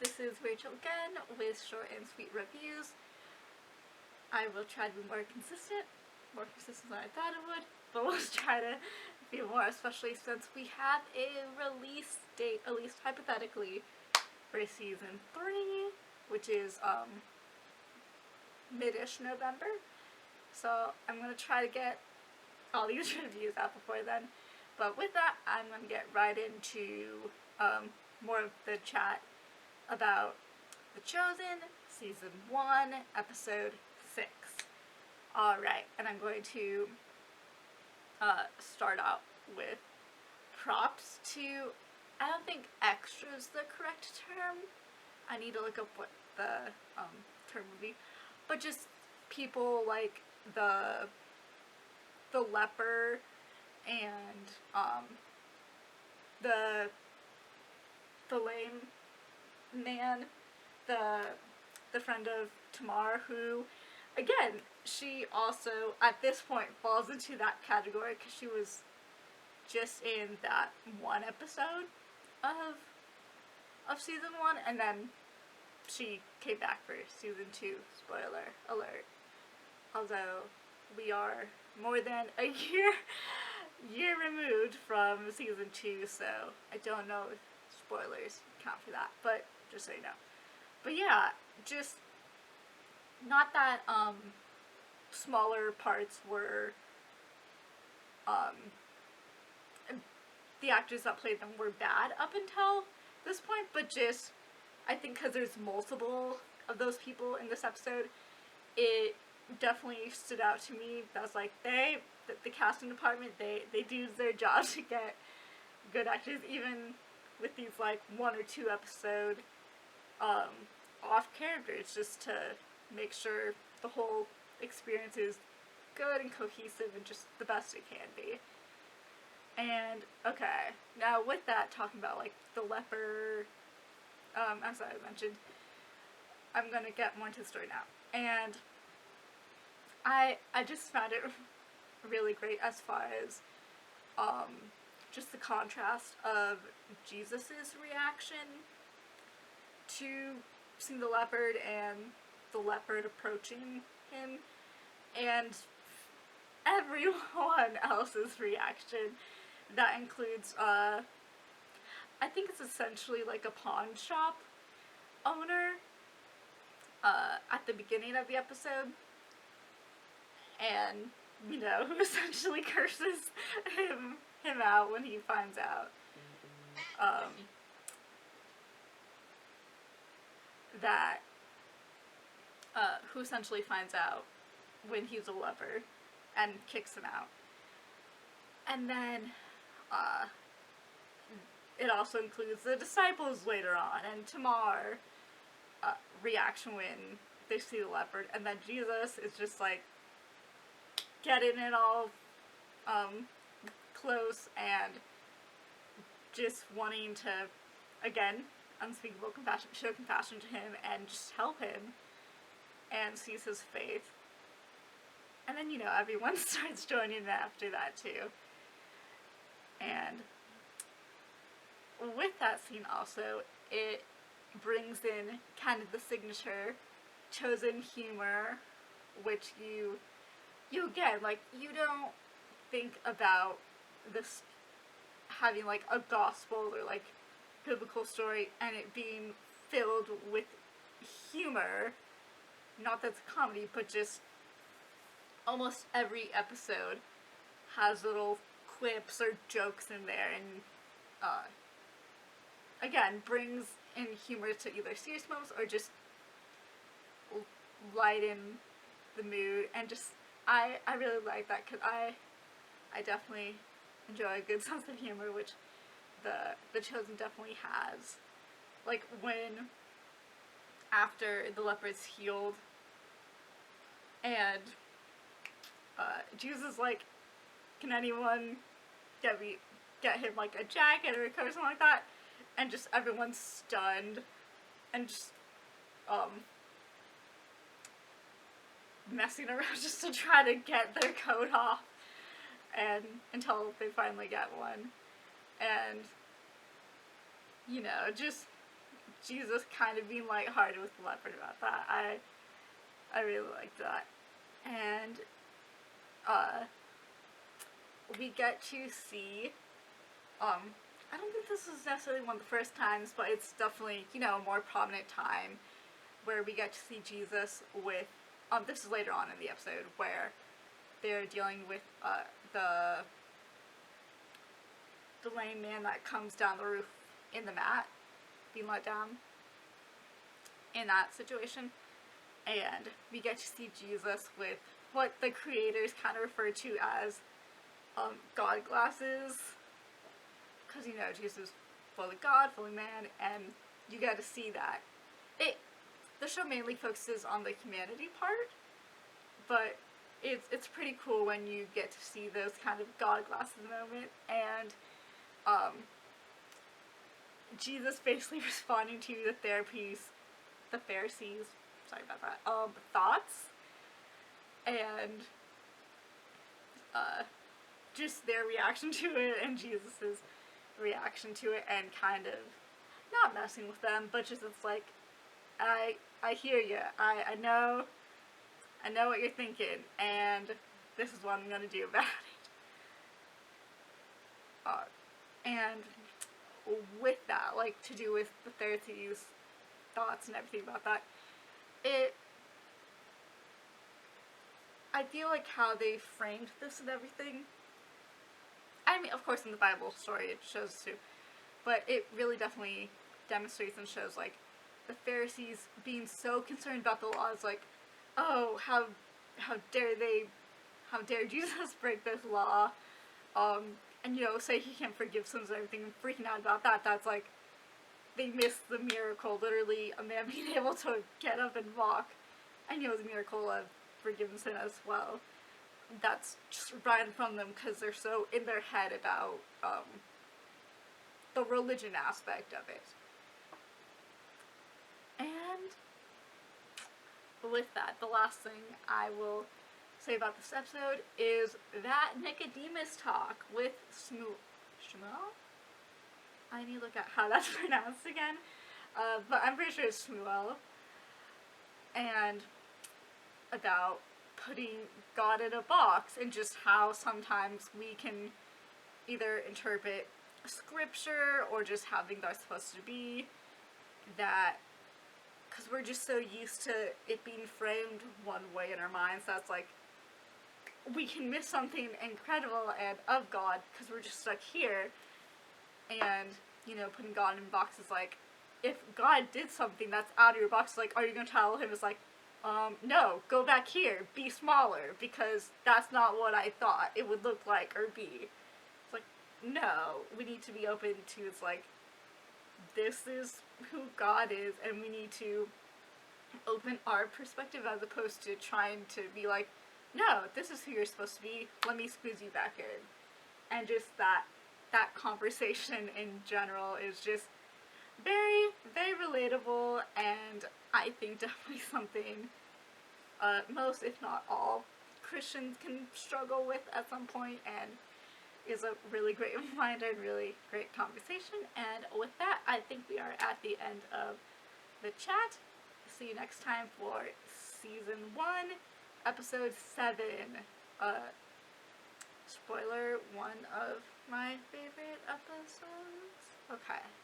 This is Rachel again with short and sweet reviews. I will try to be more consistent than I thought it would, but we'll try to be more, especially since we have a release date, at least hypothetically, for season 3, which is mid-ish November. So I'm going to try to get all these reviews out before then. But with that, I'm going to get right into more of the chat about The Chosen, Season 1, Episode 6. Alright, and I'm going to start out with props to, I don't think extra is the correct term. I need to look up what the term would be. But just people like the leper and the lame man, the friend of Tamar, who, again, she also at this point falls into that category because she was just in that one episode of season 1, and then she came back for season 2. Spoiler alert. Although we are more than a year removed from season 2, so I don't know if spoilers count for that, but just so you know. But yeah, just not that smaller parts were the actors that played them were bad up until this point, but just I think because there's multiple of those people in this episode, it definitely stood out to me. That was like, the casting department, they do their job to get good actors, even with these like 1 or 2 episode off characters, just to make sure the whole experience is good and cohesive and just the best it can be. And okay, now with that, talking about like the leper, as I mentioned, I'm gonna get more into the story now. And I just found it really great as far as just the contrast of Jesus's reaction to seeing the leopard and the leopard approaching him, and everyone else's reaction. That includes I think it's essentially like a pawn shop owner at the beginning of the episode, and who essentially curses him out when he finds out that who essentially finds out when he's a leper and kicks him out. And then it also includes the disciples later on and Tamar reaction when they see the leopard, and then Jesus is just like getting it all close and just wanting to, again, unspeakable compassion, show compassion to him and just help him, and sees his faith. And then, everyone starts joining in after that too. And with that scene also, it brings in kind of the signature Chosen humor, which you again, like, you don't think about this having like a gospel or like biblical story and it being filled with humor. Not that it's a comedy, but just almost every episode has little quips or jokes in there, and again, brings in humor to either serious moments or just lighten the mood. And just I really like that, because I definitely enjoy a good sense of humor, which the Chosen definitely has. Like when after the leopard's healed and Jesus is like, can anyone get him like a jacket or a coat or something like that? And just everyone's stunned and just messing around just to try to get their coat off, and until they finally get one. And just Jesus kind of being lighthearted with the leopard about that. I really liked that. And we get to see, I don't think this is necessarily one of the first times, but it's definitely, you know, a more prominent time where we get to see Jesus with, this is later on in the episode, where they're dealing with the lame man that comes down the roof in the mat, being let down in that situation. And we get to see Jesus with what the creators kind of refer to as God glasses, because, you know, Jesus is fully God, fully man, and you get to see that. The show mainly focuses on the humanity part, but it's pretty cool when you get to see those kind of God glasses moment, and Jesus basically responding to the Pharisees, sorry about that, thoughts, and just their reaction to it, and Jesus's reaction to it, and kind of not messing with them, but just it's like, I hear you, I know what you're thinking, and this is what I'm gonna do about it. And with that, like, to do with the Pharisees' thoughts and everything about that, I feel like how they framed this and everything, I mean, of course in the Bible story it shows too, but it really definitely demonstrates and shows, like, the Pharisees being so concerned about the laws, like, oh, how dare Jesus break this law, and, you know, say he can't forgive sins and everything, and freaking out about that. That's like, they missed the miracle, literally, a man being able to get up and walk, and, you know, the miracle of forgiven sin as well. That's just right from them, because they're so in their head about, the religion aspect of it. And with that, the last thing I will say about this episode is that Nicodemus talk with Shmuel? I need to look at how that's pronounced again. But I'm pretty sure it's Shmuel. And about putting God in a box, and just how sometimes we can either interpret scripture or just how things are supposed to be, that because we're just so used to it being framed one way in our minds, that's like, we can miss something incredible and of God because we're just stuck here. And, you know, putting God in boxes, like, if God did something that's out of your box, like, are you going to tell him, it's like, no, go back here, be smaller, because that's not what I thought it would look like or be. It's like, no, we need to be open to, it's like, this is who God is, and we need to open our perspective as opposed to trying to be like, no, this is who you're supposed to be, let me squeeze you back in. And just that conversation in general is just very, very relatable, and I think definitely something most, if not all, Christians can struggle with at some point, and is a really great reminder and really great conversation. And with that, I think we are at the end of the chat. See you next time for Season 1, Episode 7. Spoiler, one of my favorite episodes. Okay.